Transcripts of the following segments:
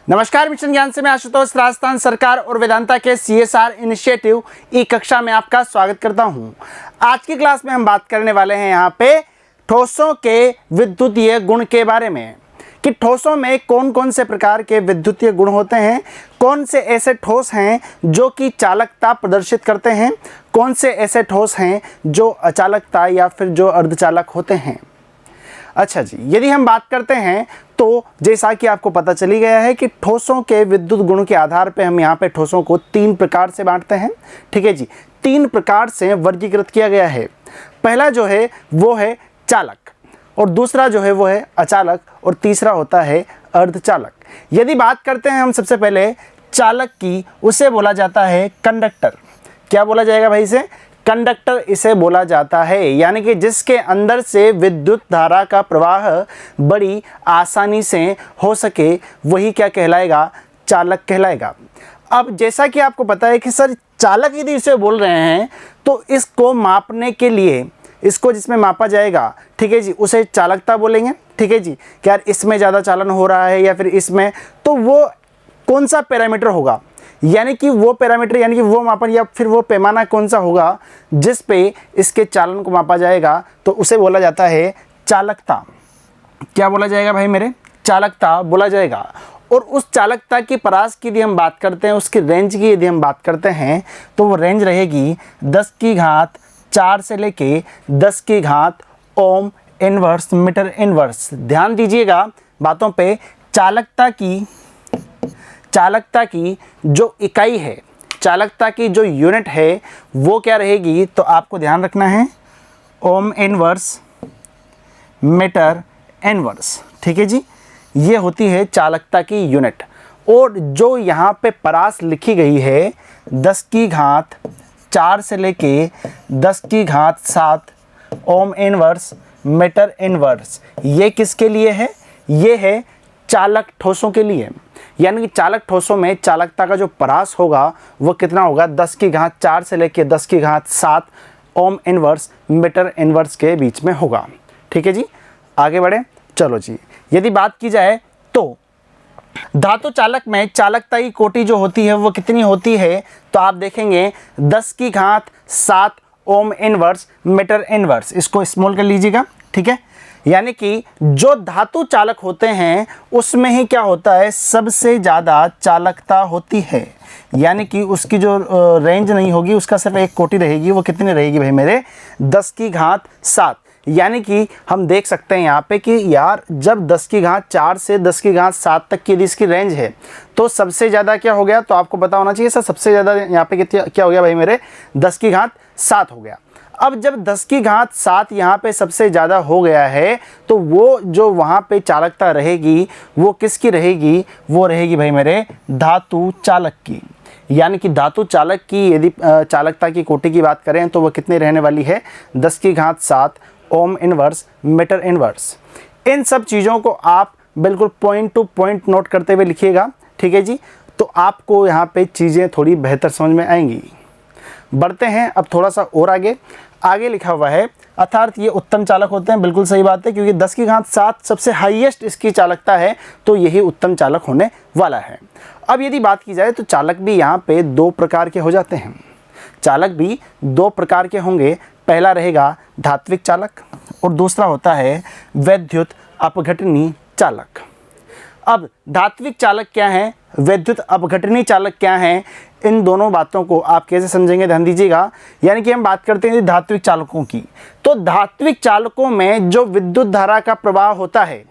नमस्कार, मिशन ज्ञान से मैं आशुतोष राजस्थान सरकार और वेदांता के CSR इनिशिएटिव ई कक्षा में आपका स्वागत करता हूं। आज की क्लास में हम बात करने वाले हैं यहाँ पे ठोसों के विद्युतीय गुण के बारे में कि ठोसों में कौन कौन से प्रकार के विद्युतीय गुण होते हैं, कौन से ऐसे ठोस हैं जो कि चालकता प्रदर्शित करते हैं, कौन से ऐसे ठोस हैं जो अचालकता या फिर जो अर्धचालक होते हैं। अच्छा जी, यदि हम बात करते हैं तो जैसा कि आपको पता चली गया है कि ठोसों के विद्युत गुण के आधार पे हम यहाँ पे ठोसों को 3 प्रकार से बांटते हैं। ठीक है जी, 3 प्रकार से वर्गीकृत किया गया है। पहला जो है वो है चालक, और दूसरा जो है वो है अचालक, और तीसरा होता है अर्धचालक। यदि बात करते हैं हम सबसे पहले चालक की, उसे बोला जाता है कंडक्टर। क्या बोला जाएगा भाई इसे? कंडक्टर इसे बोला जाता है, यानी कि जिसके अंदर से विद्युत धारा का प्रवाह बड़ी आसानी से हो सके, वही क्या कहलाएगा? चालक कहलाएगा। अब जैसा कि आपको पता है कि सर चालक यदि इसे बोल रहे हैं तो इसको मापने के लिए, इसको जिसमें मापा जाएगा, ठीक है जी, उसे चालकता बोलेंगे। ठीक है जी, कि यार इसमें ज़्यादा चालन हो रहा है या फिर इसमें, तो वो कौन सा पैरामीटर होगा, यानी कि वो पैरामीटर यानी कि वो मापन या फिर वो पैमाना कौन सा होगा जिस पे इसके चालन को मापा जाएगा, तो उसे बोला जाता है चालकता। क्या बोला जाएगा भाई मेरे? चालकता बोला जाएगा। और उस चालकता की परास की यदि हम बात करते हैं, उसकी रेंज की यदि हम बात करते हैं, तो वो रेंज रहेगी 10⁴ से लेके 10⁻⁴ ओम इनवर्स मीटर इनवर्स। ध्यान दीजिएगा बातों पे। चालकता की जो इकाई है, चालकता की जो यूनिट है, वो क्या रहेगी? तो आपको ध्यान रखना है ओम इनवर्स मीटर इनवर्स। ठीक है जी, ये होती है चालकता की यूनिट। और जो यहाँ पे परास लिखी गई है 10⁻⁴ से लेके 10⁻⁷ ओम इनवर्स मीटर इनवर्स, ये किसके लिए है? ये है चालक ठोसों के लिए। यानी कि चालक ठोसों में चालकता का जो परास होगा वो कितना होगा? 10⁻⁴ से लेकर 10⁻⁷ ओम इनवर्स मीटर इनवर्स के बीच में होगा। ठीक है जी, आगे बढ़े। चलो जी, यदि बात की जाए तो धातु चालक में चालकता की कोटि जो होती है वो कितनी होती है? तो आप देखेंगे 10⁻⁷ ओम इनवर्स मीटर इनवर्स। इसको स्मॉल कर लीजिएगा। ठीक है, यानी कि जो धातु चालक होते हैं उसमें ही क्या होता है? सबसे ज़्यादा चालकता होती है। यानी कि उसकी जो रेंज नहीं होगी, उसका सिर्फ एक कोटि रहेगी। वो कितनी रहेगी भाई मेरे? 10⁻⁷। यानी कि हम देख सकते हैं यहाँ पे कि यार जब 10⁻⁴ से 10⁻⁷ तक की यदि इसकी रेंज है तो सबसे ज़्यादा क्या हो गया? तो आपको पता होना चाहिए सर, सबसे ज़्यादा यहाँ पे क्या हो गया भाई मेरे? 10⁻⁷ हो गया। अब जब 10⁻⁷ यहाँ पे सबसे ज़्यादा हो गया है तो वो जो वहाँ पे चालकता रहेगी वो किसकी रहेगी? वो रहेगी भाई मेरे धातु चालक की। यानी कि धातु चालक की यदि चालकता की कोटि की बात करें तो वो कितनी रहने वाली है? 10⁻⁷ ओम इनवर्स मीटर इनवर्स। इन सब चीज़ों को आप बिल्कुल पॉइंट टू पॉइंट नोट करते हुए लिखिएगा। ठीक है जी, तो आपको यहाँ पे चीज़ें थोड़ी बेहतर समझ में आएंगी। बढ़ते हैं अब थोड़ा सा और आगे लिखा हुआ है अर्थात ये उत्तम चालक होते हैं। बिल्कुल सही बात है, क्योंकि 10⁻⁷ सबसे हाईएस्ट इसकी चालकता है, तो यही उत्तम चालक होने वाला है। अब यदि बात की जाए तो चालक भी यहाँ पे 2 प्रकार के हो जाते हैं। चालक भी 2 प्रकार के होंगे। पहला रहेगा धात्विक चालक और दूसरा होता है वैद्युत अपघटनी चालक। अब धात्विक चालक क्या है, वैद्युत अपघटनी चालक क्या है, इन दोनों बातों को आप कैसे समझेंगे? ध्यान दीजिएगा। यानी कि हम बात करते हैं धात्विक चालकों की, तो धात्विक चालकों में जो विद्युत धारा का प्रवाह होता है,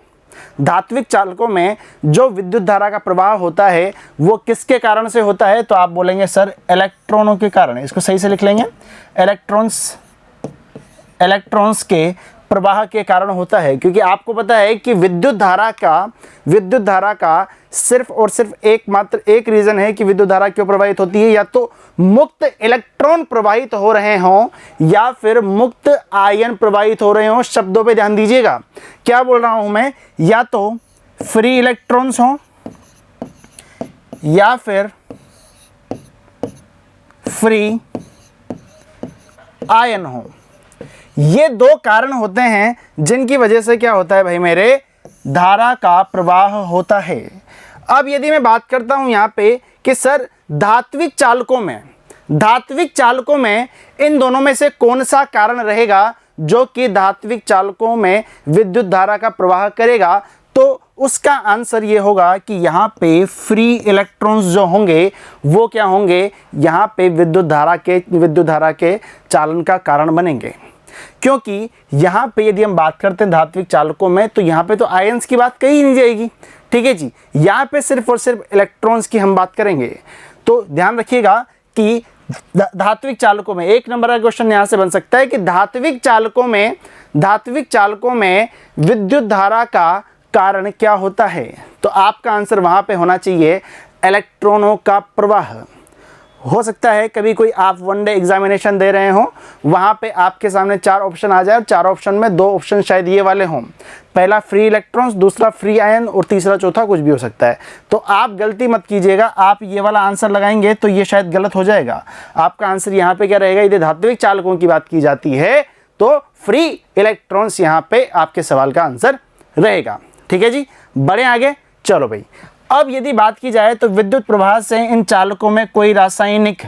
धात्विक चालकों में जो विद्युत धारा का प्रवाह होता है वो किसके कारण से होता है? तो आप बोलेंगे सर इलेक्ट्रॉनों के कारण। इसको सही से लिख लेंगे, इलेक्ट्रॉन्स के प्रवाह के कारण होता है। क्योंकि आपको पता है कि विद्युत धारा का सिर्फ और सिर्फ एकमात्र एक रीज़न है कि विद्युत धारा क्यों प्रवाहित होती है, या तो मुक्त इलेक्ट्रॉन प्रवाहित हो रहे हों या फिर मुक्त आयन प्रवाहित हो रहे हों। शब्दों पे ध्यान दीजिएगा, क्या बोल रहा हूं मैं? या तो फ्री इलेक्ट्रॉन्स हों या फिर फ्री आयन हो। ये 2 कारण होते हैं जिनकी वजह से क्या होता है भाई मेरे? धारा का प्रवाह होता है। अब यदि मैं बात करता हूं यहाँ पे कि सर धात्विक चालकों में इन दोनों में से कौन सा कारण रहेगा जो कि धात्विक चालकों में विद्युत धारा का प्रवाह करेगा, तो उसका आंसर ये होगा कि यहाँ पे फ्री इलेक्ट्रॉन्स जो होंगे वो क्या होंगे, यहाँ पे विद्युत धारा के चालन का कारण बनेंगे। क्योंकि यहाँ पे यदि हम बात करते हैं धात्विक चालकों में तो यहाँ पे तो आयंस की बात कही नहीं जाएगी, ठीक है जी। यहाँ पे सिर्फ और सिर्फ इलेक्ट्रॉन्स की हम बात करेंगे। तो ध्यान रखिएगा कि धात्विक चालकों में 1 नंबर का क्वेश्चन यहाँ से बन सकता है कि धात्विक चालकों में विद्युत धारा का कारण क्या होता है। तो आपका आंसर वहाँ पे होना चाहिए इलेक्ट्रॉनों का प्रवाह। हो सकता है कभी कोई आप वनडे एग्जामिनेशन दे रहे हो, वहाँ पे आपके सामने 4 ऑप्शन आ जाए और 4 ऑप्शन में 2 ऑप्शन शायद ये वाले हों, पहला फ्री इलेक्ट्रॉन्स, दूसरा फ्री आयन और तीसरा चौथा कुछ भी हो सकता है। तो आप गलती मत कीजिएगा, आप ये वाला आंसर लगाएंगे तो ये शायद गलत हो जाएगा। आपका आंसर यहाँ पे क्या रहेगा, यदि धात्विक चालकों की बात की जाती है तो फ्री इलेक्ट्रॉन्स यहाँ पे आपके सवाल का आंसर रहेगा, ठीक है जी। बढ़े आगे, चलो भाई। अब यदि बात की जाए तो विद्युत प्रवाह से इन चालकों में कोई रासायनिक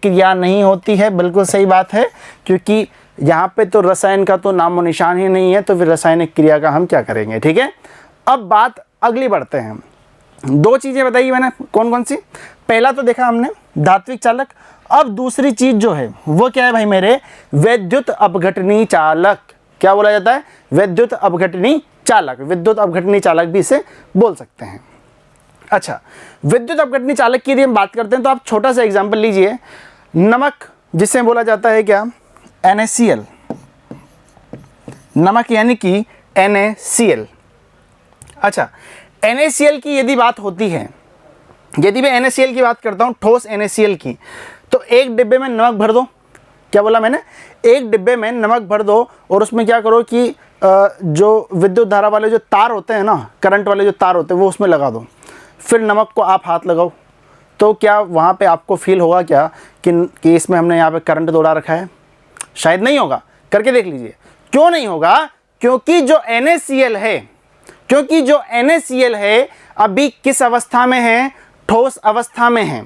क्रिया नहीं होती है। बिल्कुल सही बात है, क्योंकि यहाँ पे तो रसायन का तो नामो निशान ही नहीं है, तो फिर रासायनिक क्रिया का हम क्या करेंगे, ठीक है। अब बात अगली बढ़ते हैं। 2 चीज़ें बताई मैंने, कौन कौन सी। पहला तो देखा हमने धात्विक चालक। अब दूसरी चीज़ जो है वो क्या है भाई मेरे, विद्युत अपघटनी चालक। क्या बोला जाता है, विद्युत अपघटनी चालक भी इसे बोल सकते हैं। अच्छा, विद्युत अपघटनी चालक की यदि हम बात करते हैं तो आप छोटा सा एग्जांपल लीजिए। नमक, जिसे बोला जाता है क्या, NaCl। नमक यानी कि NaCl। अच्छा, NaCl की यदि बात होती है, यदि मैं NaCl की बात करता हूं, ठोस NaCl की, तो एक डिब्बे में नमक भर दो। क्या बोला मैंने, एक डिब्बे में नमक भर दो और उसमें क्या करो कि जो विद्युत धारा वाले जो तार होते हैं ना, करंट वाले जो तार होते हैं वो उसमें लगा दो। फिर नमक को आप हाथ लगाओ, तो क्या वहाँ पे आपको फील होगा क्या कि इसमें हमने यहाँ पे करंट दौड़ा रखा है? शायद नहीं होगा। करके देख लीजिए। क्यों नहीं होगा? क्योंकि जो NaCl है अभी किस अवस्था में है, ठोस अवस्था में है।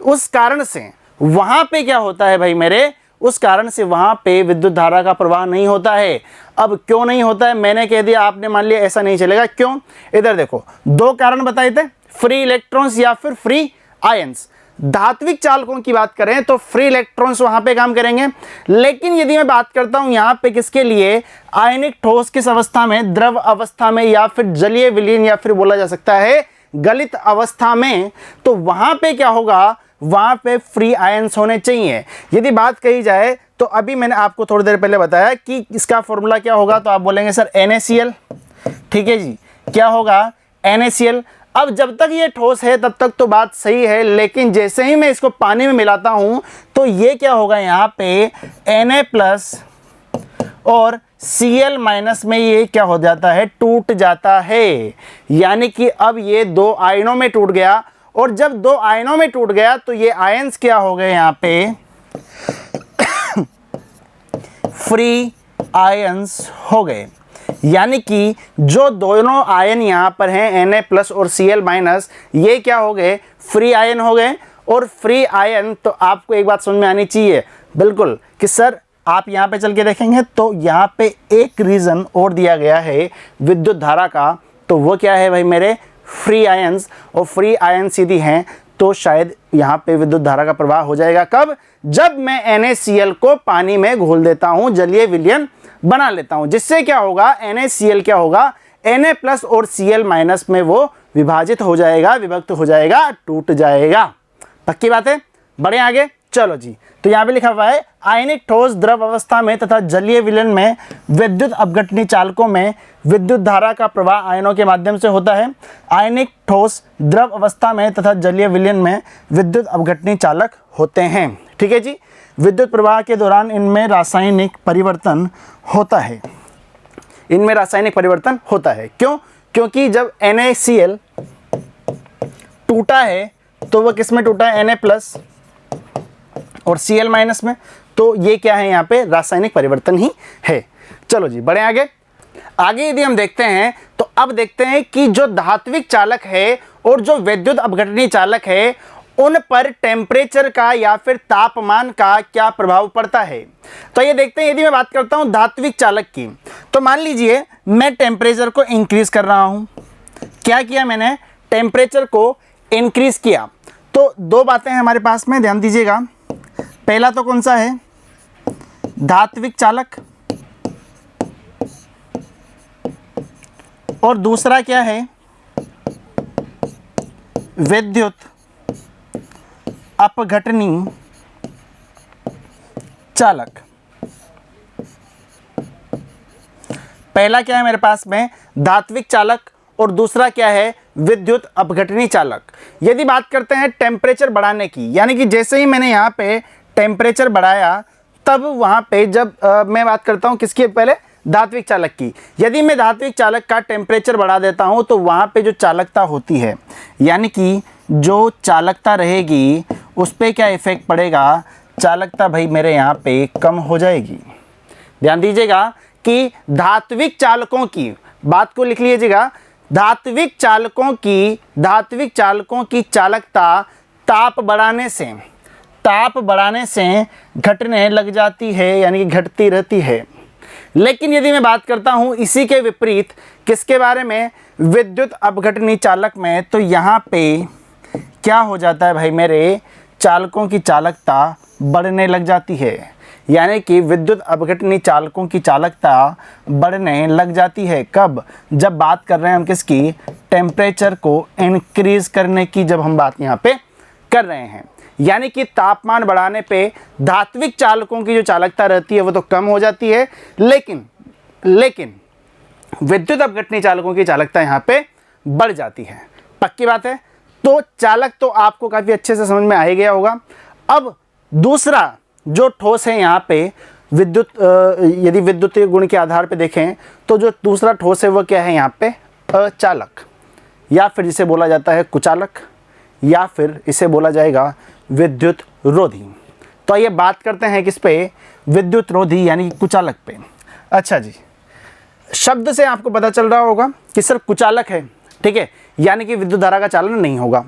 उस कारण से वहाँ पे क्या होता है भाई मेरे, उस कारण से वहाँ पे विद्युत धारा का प्रवाह नहीं होता है। अब क्यों नहीं होता है मैंने कह दिया, आपने मान लिया ऐसा नहीं चलेगा। क्यों? इधर देखो, 2 कारण बताए थे, फ्री इलेक्ट्रॉन्स या फिर फ्री आयंस। धात्विक चालकों की बात करें तो फ्री इलेक्ट्रॉन्स वहाँ पे काम करेंगे, लेकिन यदि मैं बात करता हूँ यहाँ पे किसके लिए, आयनिक ठोस किस अवस्था में, द्रव अवस्था में या फिर जलीय विलीन या फिर बोला जा सकता है गलित अवस्था में, तो वहाँ पे क्या होगा, वहाँ पे फ्री आयंस होने चाहिए। यदि बात कही जाए तो अभी मैंने आपको थोड़ी देर पहले बताया कि इसका फॉर्मूला क्या होगा, तो आप बोलेंगे सर NaCl, ठीक है जी। क्या होगा, NaCl। अब जब तक ये ठोस है तब तक तो बात सही है, लेकिन जैसे ही मैं इसको पानी में मिलाता हूँ तो ये क्या होगा, यहाँ पे Na+ और Cl- में ये क्या हो जाता है, टूट जाता है। यानी कि अब ये 2 आयनों में टूट गया, और जब 2 आयनों में टूट गया तो ये आयंस क्या हो गए, यहाँ पे फ्री आयंस हो गए। यानी कि जो दोनों आयन यहाँ पर हैं Na+ और Cl-, ये क्या हो गए, फ्री आयन हो गए। और फ्री आयन, तो आपको एक बात समझ में आनी चाहिए बिल्कुल कि सर आप यहाँ पे चल के देखेंगे तो यहाँ पे एक रीज़न और दिया गया है विद्युत धारा का, तो वो क्या है भाई मेरे, फ्री आयंस। और फ्री आयन सीधी हैं तो शायद यहाँ पे विद्युत धारा का प्रवाह हो जाएगा। कब? जब मैं NaCl को पानी में घोल देता हूँ, जलीय विलयन बना लेता हूँ, जिससे क्या होगा, NaCl क्या होगा, Na+ और Cl- में वो विभाजित हो जाएगा, विभक्त हो जाएगा, टूट जाएगा। पक्की बात है? बढ़े आगे, चलो जी। तो यहाँ पे लिखा हुआ है आयनिक ठोस द्रव अवस्था में तथा जलीय विलयन में विद्युत अपघटनी चालकों में विद्युत धारा का प्रवाह आयनों के माध्यम से होता है। आयनिक ठोस द्रव अवस्था में तथा जलीय विलयन में विद्युत अपघटनी चालक होते हैं, ठीक है जी। विद्युत प्रवाह के दौरान इनमें रासायनिक परिवर्तन होता है, क्यों? क्योंकि जब NaCl टूटा है तो वह किस में टूटा है, Na+ और Cl- में, तो ये क्या है, यहाँ पे रासायनिक परिवर्तन ही है। चलो जी, बढ़े आगे। यदि हम देखते हैं तो अब देखते हैं कि जो धात्विक चालक है और जो विद्युत अपघटनीय चालक है उन पर टेम्परेचर का या फिर तापमान का क्या प्रभाव पड़ता है। तो ये देखते हैं, यदि मैं बात करता हूं धात्विक चालक की, तो मान लीजिए मैं टेम्परेचर को इंक्रीज कर रहा हूं। क्या किया मैंने, टेम्परेचर को इंक्रीज किया। तो दो बातें हैं हमारे पास में, ध्यान दीजिएगा। पहला तो कौन सा है, धात्विक चालक, और दूसरा क्या है, विद्युत अपघटनीय चालक। पहला क्या है मेरे पास में, धात्विक चालक, और दूसरा क्या है, विद्युत अपघटनीय चालक। यदि बात करते हैं टेम्परेचर बढ़ाने की, यानी कि जैसे ही मैंने यहाँ पे टेम्परेचर बढ़ाया तब वहाँ पे जब मैं बात करता हूँ किसकी, पहले धात्विक चालक की, यदि मैं धात्विक चालक का टेम्परेचर बढ़ा देता हूँ तो वहाँ पे जो चालकता होती है, यानी कि जो चालकता रहेगी उस पर क्या इफेक्ट पड़ेगा, चालकता भाई मेरे यहाँ पे कम हो जाएगी। ध्यान दीजिएगा कि धात्विक चालकों की बात को लिख लीजिएगा, धात्विक चालकों की चालकता ताप बढ़ाने से घटने लग जाती है, यानी कि घटती रहती है। लेकिन यदि मैं बात करता हूं इसी के विपरीत किसके बारे में, विद्युत अपघटनीय चालक में, तो यहाँ पे क्या हो जाता है भाई मेरे, चालकों की चालकता बढ़ने लग जाती है, यानी कि विद्युत अपघटनीय चालकों की चालकता बढ़ने लग जाती है। कब, जब बात कर रहे हैं हम किसकी, टेम्परेचर को इंक्रीज करने की, जब हम बात यहाँ पे कर रहे हैं, यानी कि तापमान बढ़ाने पे धात्विक चालकों की जो चालकता रहती है वो तो कम हो जाती है, लेकिन विद्युत अपघटनीय चालकों की चालकता यहाँ पे बढ़ जाती है। पक्की बात है। तो चालक तो आपको काफ़ी अच्छे से समझ में आ ही गया होगा। अब दूसरा जो ठोस है यहाँ पे विद्युत, यदि विद्युतीय गुण के आधार पे देखें तो जो दूसरा ठोस है वो क्या है यहाँ पे, अचालक, या फिर जिसे बोला जाता है कुचालक, या फिर इसे बोला जाएगा विद्युत रोधी। तो ये बात करते हैं किस पे, विद्युत रोधी यानी कुचालक पे। अच्छा जी, शब्द से आपको पता चल रहा होगा कि सिर्फ कुचालक है, ठीक है, यानी कि विद्युत धारा का चालन नहीं होगा।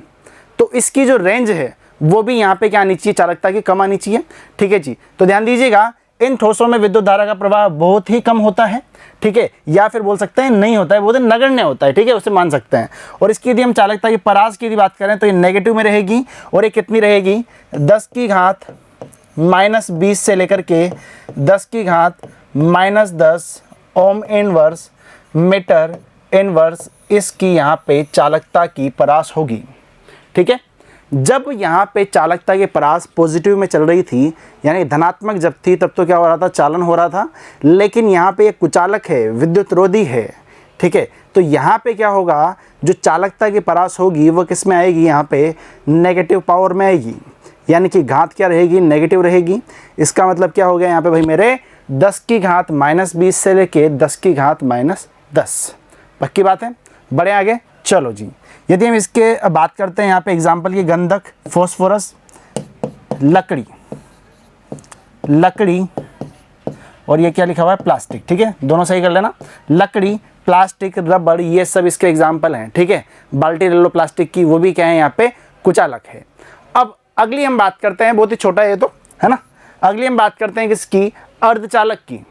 तो इसकी जो रेंज है वो भी यहाँ पे क्या आनी चाहिए, चालकता की कम आनी चाहिए। ठीक है जी, तो ध्यान दीजिएगा, इन ठोसों में विद्युत धारा का प्रवाह बहुत ही कम होता है, ठीक है, या फिर बोल सकते हैं नहीं होता है, बहुत नगण्य होता है, ठीक है, उसे मान सकते हैं। और इसकी यदि हम चालकता की परास की यदि बात करें तो ये नेगेटिव में रहेगी, और ये कितनी रहेगी, 10⁻⁻20 से लेकर के 10⁻−10 ओम इनवर्स मीटर इनवर्स इसकी यहाँ पे चालकता की परास होगी। ठीक है, जब यहाँ पे चालकता की परास पॉजिटिव में चल रही थी, यानी धनात्मक जब थी, तब तो क्या हो रहा था, चालन हो रहा था। लेकिन यहाँ पे एक कुचालक है, विद्युत रोधी है, ठीक है, तो यहाँ पे क्या होगा, जो चालकता की परास होगी वो किस में आएगी, यहाँ पे नेगेटिव पावर में आएगी, यानी कि घात क्या रहेगी, नेगेटिव रहेगी। इसका मतलब क्या हो गया यहाँ पे भाई मेरे, 10⁻⁻20 से लेके 10⁻−10। पक्की बात है, बड़े आगे चलो जी। यदि हम इसके बात करते हैं यहाँ पे एग्जाम्पल की, गंधक, फॉस्फोरस, लकड़ी और ये क्या लिखा हुआ है, प्लास्टिक। ठीक है, दोनों सही कर लेना, लकड़ी, प्लास्टिक, रबड़, ये सब इसके एग्जाम्पल हैं। ठीक है, बाल्टी ले लो प्लास्टिक की, वो भी क्या है यहाँ पे, कुचालक है। अब अगली हम बात करते हैं, बहुत ही छोटा है ये तो, है ना, अगली हम बात करते हैं किसकी, अर्धचालक की।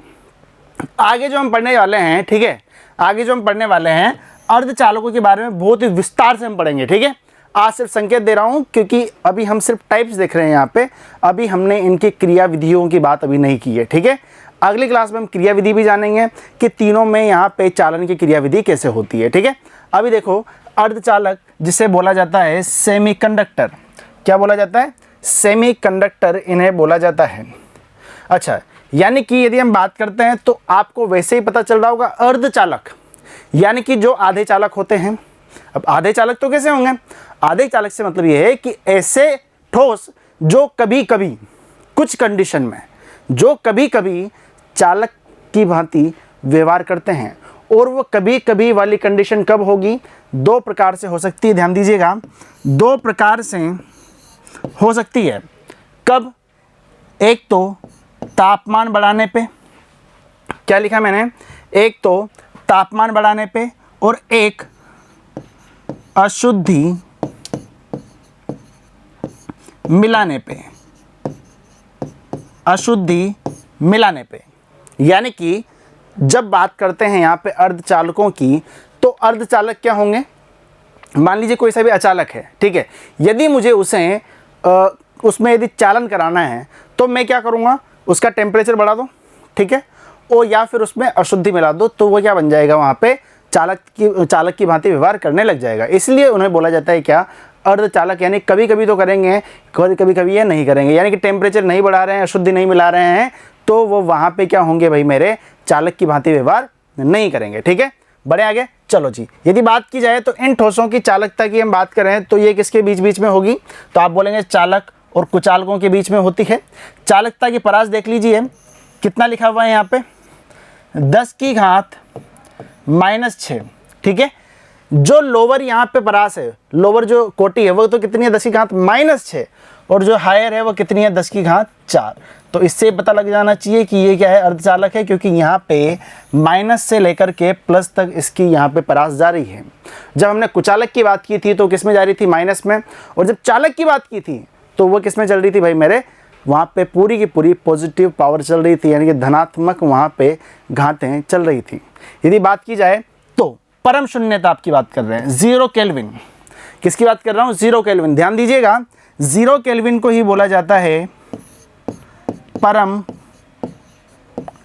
आगे जो हम पढ़ने वाले हैं, ठीक है, आगे जो हम पढ़ने वाले हैं अर्धचालकों के बारे में बहुत ही विस्तार से हम पढ़ेंगे। ठीक है, आज सिर्फ संकेत दे रहा हूं क्योंकि अभी हम सिर्फ टाइप्स देख रहे हैं यहाँ पे, अभी हमने इनकी क्रिया विधियों की बात अभी नहीं की है। ठीक है, अगली क्लास में हम क्रिया विधि भी जानेंगे कि तीनों में यहाँ पे चालन की क्रिया विधि कैसे होती है। ठीक है, अभी देखो, अर्धचालक जिसे बोला जाता है सेमीकंडक्टर, क्या बोला जाता है, सेमीकंडक्टर इन्हें बोला जाता है। अच्छा, यानी कि यदि हम बात करते हैं तो आपको वैसे ही पता चल रहा होगा, अर्धचालक यानी कि जो आधे चालक होते हैं। अब आधे चालक तो कैसे होंगे, आधे चालक से मतलब ये है कि ऐसे ठोस जो कभी कभी कुछ कंडीशन में, जो कभी कभी चालक की भांति व्यवहार करते हैं। और वो कभी कभी वाली कंडीशन कब होगी, दो प्रकार से हो सकती है, ध्यान दीजिएगा, दो प्रकार से हो सकती है। कब, एक तो तापमान बढ़ाने पे, क्या लिखा मैंने, एक तो तापमान बढ़ाने पे, और एक अशुद्धि मिलाने पे, अशुद्धि मिलाने पे। यानी कि जब बात करते हैं यहाँ पे अर्धचालकों की, तो अर्धचालक क्या होंगे? मान लीजिए कोई सा भी अचालक है, ठीक है, यदि मुझे उसे उसमें यदि चालन कराना है तो मैं क्या करूँगा, उसका टेम्परेचर बढ़ा दो, ठीक है, और या फिर उसमें अशुद्धि मिला दो, तो वो क्या बन जाएगा, वहाँ पे चालक की भांति व्यवहार करने लग जाएगा। इसलिए उन्हें बोला जाता है क्या, अर्धचालक। यानी कभी कभी तो करेंगे, कभी कभी ये नहीं करेंगे, यानी कि टेम्परेचर नहीं बढ़ा रहे हैं, अशुद्धि नहीं मिला रहे हैं, तो वो वहाँ पे क्या होंगे भाई मेरे, चालक की भांति व्यवहार नहीं करेंगे। ठीक है, बढ़े आगे। चलो जी, यदि बात की जाए तो इन ठोसों की चालकता की हम बात करें तो ये किसके बीच बीच में होगी, तो आप बोलेंगे चालक और कुचालकों के बीच में होती है। चालकता की परास देख लीजिए, कितना लिखा हुआ है यहाँ पे, 10 की घात -6। ठीक है, जो लोअर यहाँ पे परास है, लोअर जो कोटि है वो तो कितनी है, 10 की घात -6, और जो हायर है वो कितनी है, 10 की घात 4। तो इससे पता लग जाना चाहिए कि ये क्या है, अर्धचालक है, क्योंकि यहाँ पे माइनस से लेकर के प्लस तक इसकी यहाँ पे परास जा रही है। जब हमने कुचालक की बात की थी तो किस में जा रही थी, माइनस में, और जब चालक की बात की थी तो वो किस में चल रही थी भाई मेरे, वहाँ पे पूरी की पूरी पॉजिटिव पावर चल रही थी, यानी कि धनात्मक वहाँ पे घातें चल रही थी। यदि बात की जाए तो परम शून्य ताप की बात कर रहे हैं, 0 केल्विन। किसकी बात कर रहा हूँ, 0 केल्विन। ध्यान दीजिएगा, 0 केल्विन को ही बोला जाता है परम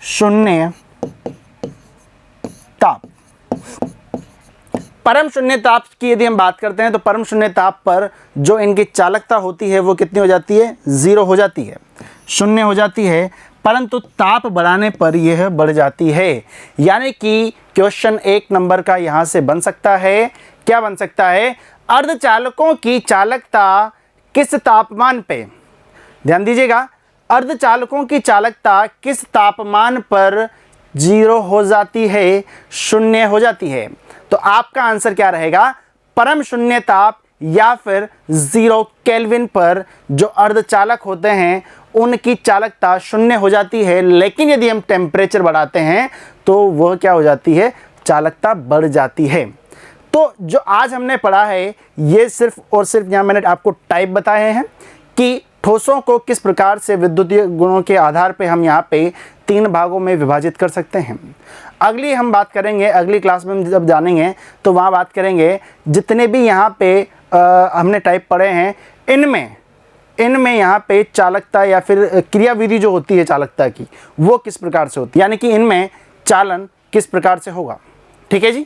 शून्य ताप। परम शून्य ताप की यदि हम बात करते हैं तो परम शून्य ताप पर जो इनकी चालकता होती है वो कितनी हो जाती है, 0 हो जाती है, शून्य हो जाती है, परंतु ताप बढ़ाने पर यह बढ़ जाती है। यानी कि क्वेश्चन 1 नंबर का यहाँ से बन सकता है, क्या बन सकता है, अर्धचालकों की चालकता किस तापमान पे, ध्यान दीजिएगा, अर्धचालकों की चालकता किस तापमान पर 0 हो जाती है, शून्य हो जाती है। तो आपका आंसर क्या रहेगा, परम शून्य ताप या फिर 0 केल्विन पर जो अर्धचालक होते हैं उनकी चालकता शून्य हो जाती है, लेकिन यदि हम टेम्परेचर बढ़ाते हैं तो वह क्या हो जाती है, चालकता बढ़ जाती है। तो जो आज हमने पढ़ा है ये सिर्फ और सिर्फ यहाँ मैंने आपको टाइप बताए हैं कि ठोसों को किस प्रकार से विद्युतीय गुणों के आधार पे हम यहाँ पे 3 भागों में विभाजित कर सकते हैं। अगली हम बात करेंगे, अगली क्लास में हम जब जानेंगे तो वहाँ बात करेंगे जितने भी यहाँ पे हमने टाइप पढ़े हैं इनमें यहाँ पे चालकता या फिर क्रियाविधि जो होती है चालकता की वो किस प्रकार से होती है, यानी कि इनमें चालन किस प्रकार से होगा। ठीक है जी,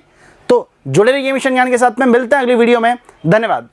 तो जुड़े रहिए मिशन ज्ञान के साथ में, मिलते हैं अगली वीडियो में। धन्यवाद।